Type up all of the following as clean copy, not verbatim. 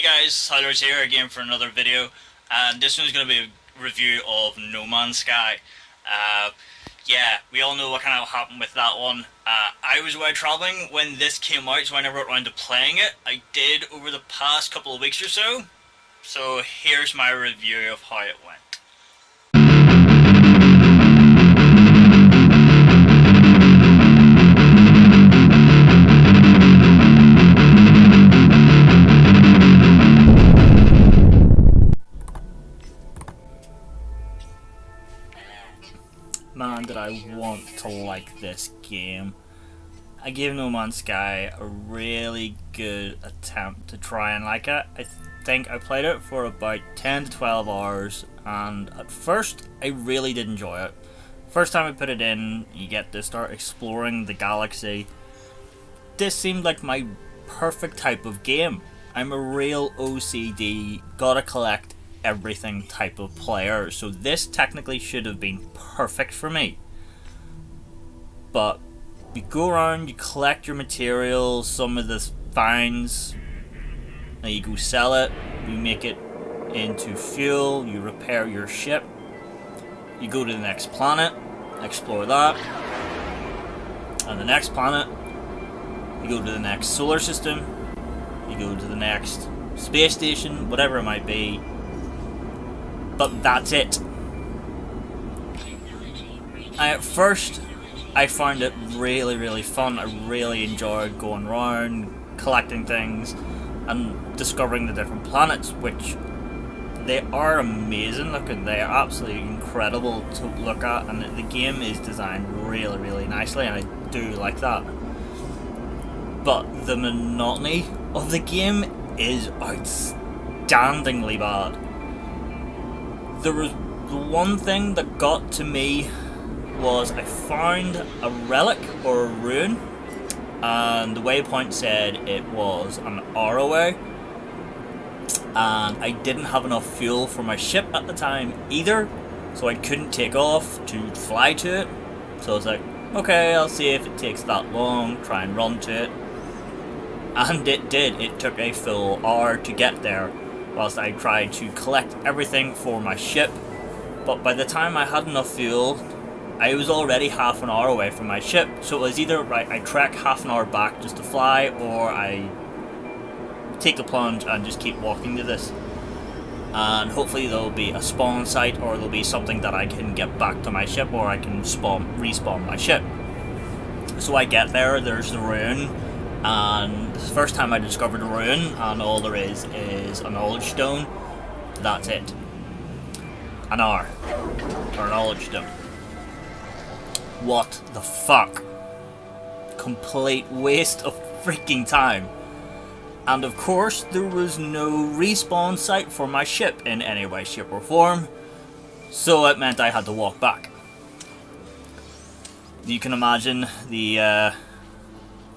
guys, Howlers here again for another video, and this one's going to be a review of No Man's Sky. Yeah, we all know what kind of happened with that one. I was away travelling when this came out, so I never got around to playing it. I did over the past couple of weeks or so, so here's my review of how it went. Man, did I want to like this game. I gave No Man's Sky a really good attempt to try and like it. I think I played it for about 10 to 12 hours, and at first I really did enjoy it. First time I put it in, you get to start exploring the galaxy. This seemed like my perfect type of game. I'm a real OCD, gotta collect everything type of player, so this technically should have been perfect for me. But you go around, you collect your materials, some of the finds, then you go sell it, you make it into fuel, you repair your ship, you go to the next planet, explore that, and the next planet, you go to the next solar system, you go to the next space station, whatever it might be. But that's it. At first, I found it really fun. I really enjoyed going around, collecting things, and discovering the different planets, which they are amazing looking. They are absolutely incredible to look at, and the game is designed really nicely, and I do like that. But the monotony of the game is outstandingly bad. There was the one thing that got to me was I found a relic or a ruin, and the waypoint said it was an hour away, and I didn't have enough fuel for my ship at the time either, so I couldn't take off to fly to it. So I was like, okay, I'll see if it takes that long, try and run to it. And it did. It took a full hour to get there, whilst I tried to collect everything for my ship. But by the time I had enough fuel, I was already half an hour away from my ship. So it was either, right, I trek half an hour back just to fly, or I take the plunge and just keep walking to this. And hopefully there'll be a spawn site, or there'll be something that I can get back to my ship, or I can respawn my ship. So I get there, there's the ruin, and this is the first time I discovered a ruin, and all there is a knowledge stone. That's it. An hour for a knowledge stone. What the fuck? Complete waste of freaking time. And of course, there was no respawn site for my ship in any way, shape or form, so it meant I had to walk back. You can imagine the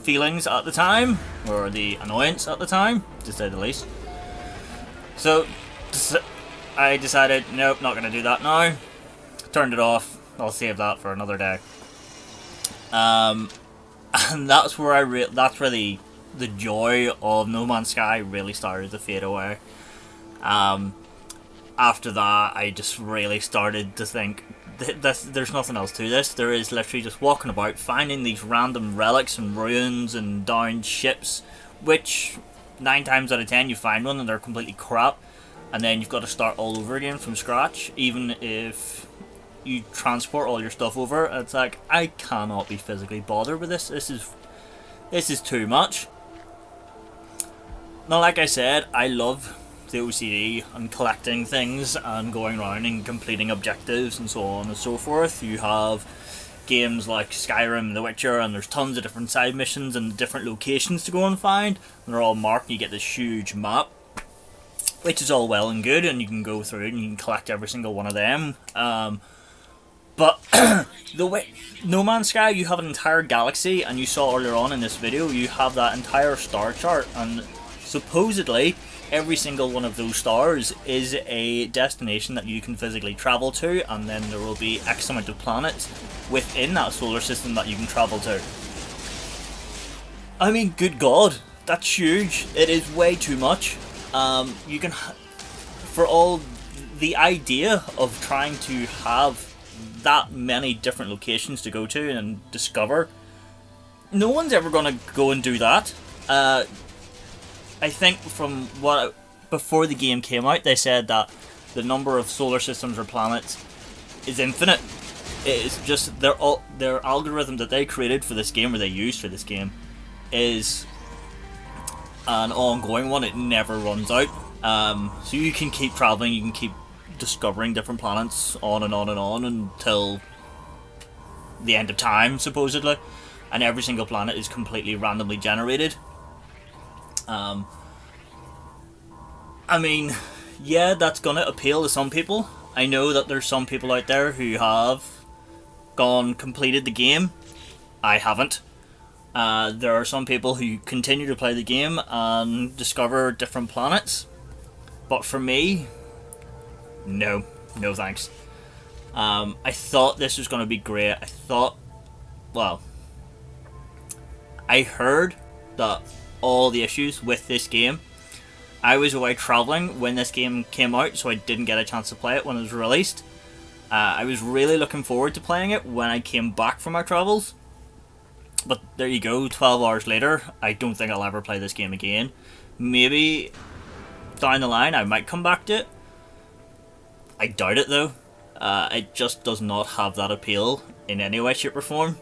feelings at the time, or the annoyance at the time, to say the least. So I decided, nope, not going to do that now. Turned it off. I'll save that for another day. And that's where the joy of No Man's Sky really started to fade away. After that, I just really started to think, there's nothing else to this. There is literally just walking about, finding these random relics and ruins and downed ships, which 9 times out of 10 you find one and they're completely crap, and then you've got to start all over again from scratch. Even if you transport all your stuff over, it's like, I cannot be physically bothered with this. This is too much. Now, like I said, I love the OCD and collecting things and going around and completing objectives and so on and so forth. You have games like Skyrim, The Witcher, and there's tons of different side missions and different locations to go and find, and they're all marked, and you get this huge map, which is all well and good, and you can go through and you can collect every single one of them. But the way No Man's Sky, you have an entire galaxy, and you saw earlier on in this video, you have that entire star chart, and supposedly every single one of those stars is a destination that you can physically travel to, and then there will be X amount of planets within that solar system that you can travel to. I mean, good God, that's huge. It is way too much. You can, for all the idea of trying to have that many different locations to go to and discover, no one's ever gonna go and do that. I think from before the game came out, they said that the number of solar systems or planets is infinite. It's just their algorithm that they created for this game, or they used for this game, is an ongoing one. It never runs out. So you can keep traveling, you can keep discovering different planets on and on and on until the end of time, supposedly. And every single planet is completely randomly generated. I mean, yeah, that's gonna appeal to some people. I know that there's some people out there who have completed the game. I haven't. There are some people who continue to play the game and discover different planets. But for me, no thanks. I thought this was going to be great. I heard that all the issues with this game. I was away travelling when this game came out, so I didn't get a chance to play it when it was released. I was really looking forward to playing it when I came back from my travels. But there you go, 12 hours later, I don't think I'll ever play this game again. Maybe down the line I might come back to it. I doubt it though. It just does not have that appeal in any way, shape or form.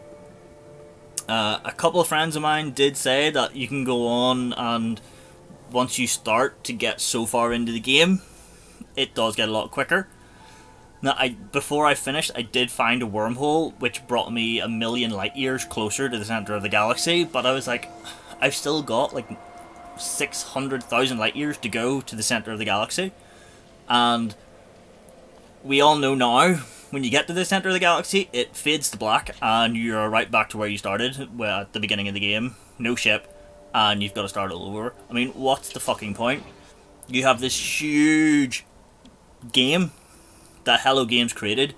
A couple of friends of mine did say that you can go on, and once you start to get so far into the game, it does get a lot quicker. Now, before I finished, I did find a wormhole which brought me 1,000,000 light years closer to the center of the galaxy, but I was like, I've still got like 600,000 light years to go to the center of the galaxy. And we all know now, when you get to the center of the galaxy, it fades to black and you're right back to where you started at the beginning of the game. No ship, and you've got to start all over. I mean, what's the fucking point? You have this huge game that Hello Games created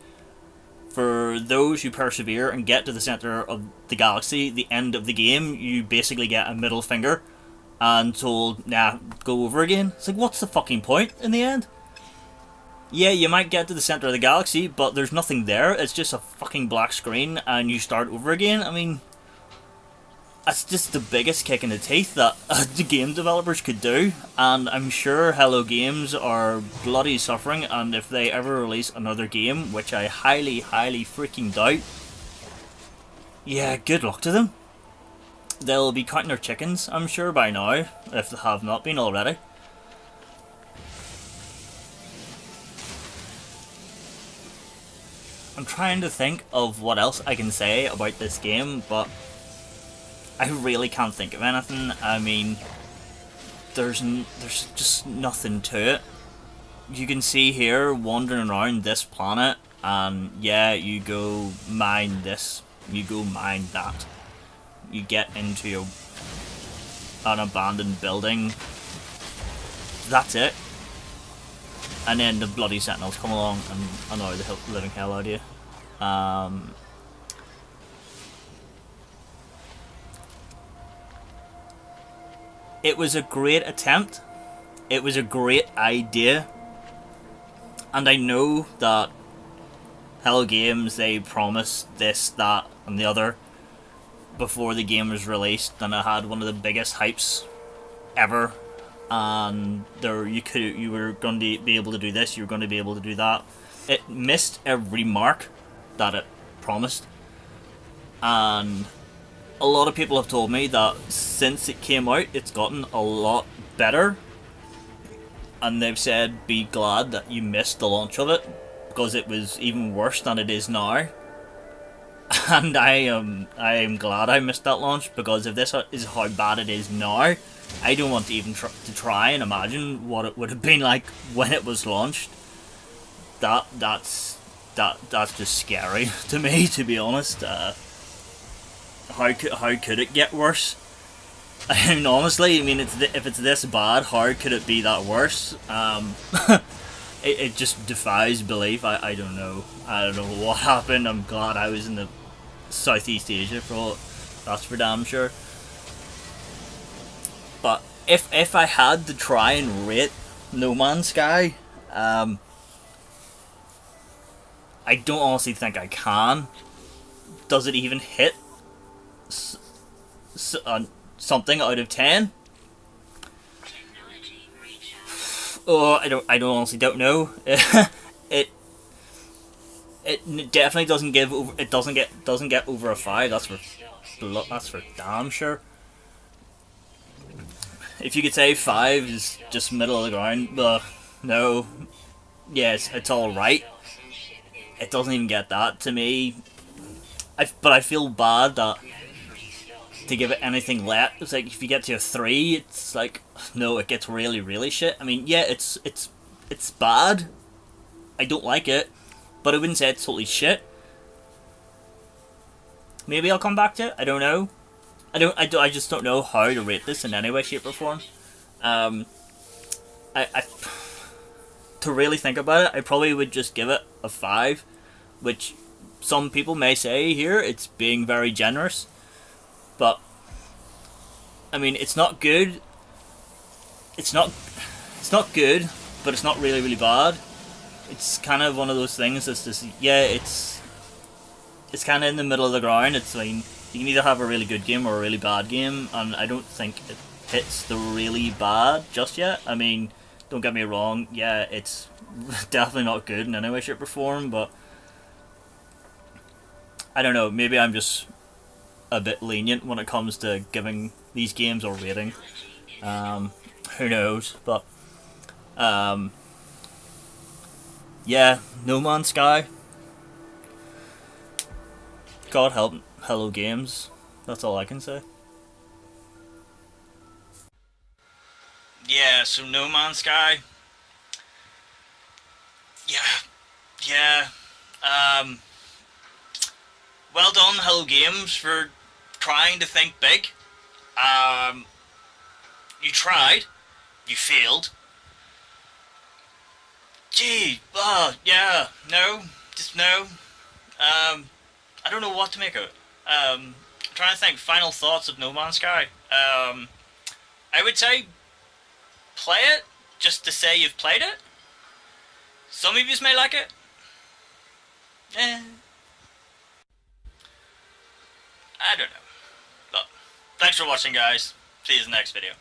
for those who persevere and get to the center of the galaxy. The end of the game, you basically get a middle finger and told, nah, go over again. It's like, what's the fucking point in the end? Yeah, you might get to the center of the galaxy, but there's nothing there. It's just a fucking black screen and you start over again. I mean, that's just the biggest kick in the teeth that the game developers could do, and I'm sure Hello Games are bloody suffering, and if they ever release another game, which I highly freaking doubt, yeah, good luck to them. They'll be counting their chickens, I'm sure, by now, if they have not been already. I'm trying to think of what else I can say about this game, but I really can't think of anything. I mean, there's just nothing to it. You can see here, wandering around this planet, and yeah, you go mine this, you go mine that. You get into an abandoned building. That's it. And then the bloody sentinels come along and annoy the living hell out of you. It was a great attempt. It was a great idea. And I know that Hello Games, they promised this, that, and the other before the game was released, and it had one of the biggest hypes ever. And you were going to be able to do this, you were going to be able to do that. It missed every mark that it promised. And a lot of people have told me that since it came out, it's gotten a lot better. And they've said, be glad that you missed the launch of it, because it was even worse than it is now. And I am glad I missed that launch, because if this is how bad it is now, I don't want to even try and imagine what it would have been like when it was launched. That's just scary to me, to be honest. How could it get worse? I mean, honestly, if it's this bad, how could it be that worse? It just defies belief. I don't know. I don't know what happened. I'm glad I was in the Southeast Asia for all. That's for damn sure. But if I had to try and rate No Man's Sky, I don't honestly think I can. Does it even hit s- something out of 10? Oh, I don't honestly don't know. it it definitely doesn't give over. It doesn't get over a 5. That's for damn sure. If you could say 5 is just middle of the ground, no, yes, it's all right. It doesn't even get that to me. But I feel bad that to give it anything less. It's like if you get to a 3, it's like no, it gets really really shit. I mean, yeah, it's bad. I don't like it, but I wouldn't say it's totally shit. Maybe I'll come back to it. I don't know. I just don't know how to rate this in any way, shape, or form. Um, I to really think about it, I probably would just give it a 5, which some people may say here it's being very generous, but I mean it's not good. It's not it's not good, but it's not really really bad. It's kind of one of those things that's just yeah, it's kind of in the middle of the ground. It's like you can either have a really good game or a really bad game, and I don't think it hits the really bad just yet. I mean, don't get me wrong, yeah, it's definitely not good in any way, shape, or form, but I don't know, maybe I'm just a bit lenient when it comes to giving these games a rating. Um, who knows? But um, yeah, No Man's Sky. God help Hello Games. That's all I can say. Yeah, so No Man's Sky. Yeah, yeah. Um, well done, Hello Games, for trying to think big. Um, you tried, you failed. Gee, yeah, no, just no. I don't know what to make of it. I'm trying to think. Final thoughts of No Man's Sky. I would say play it just to say you've played it. Some of you may like it. Eh, I don't know. But thanks for watching, guys. See you in the next video.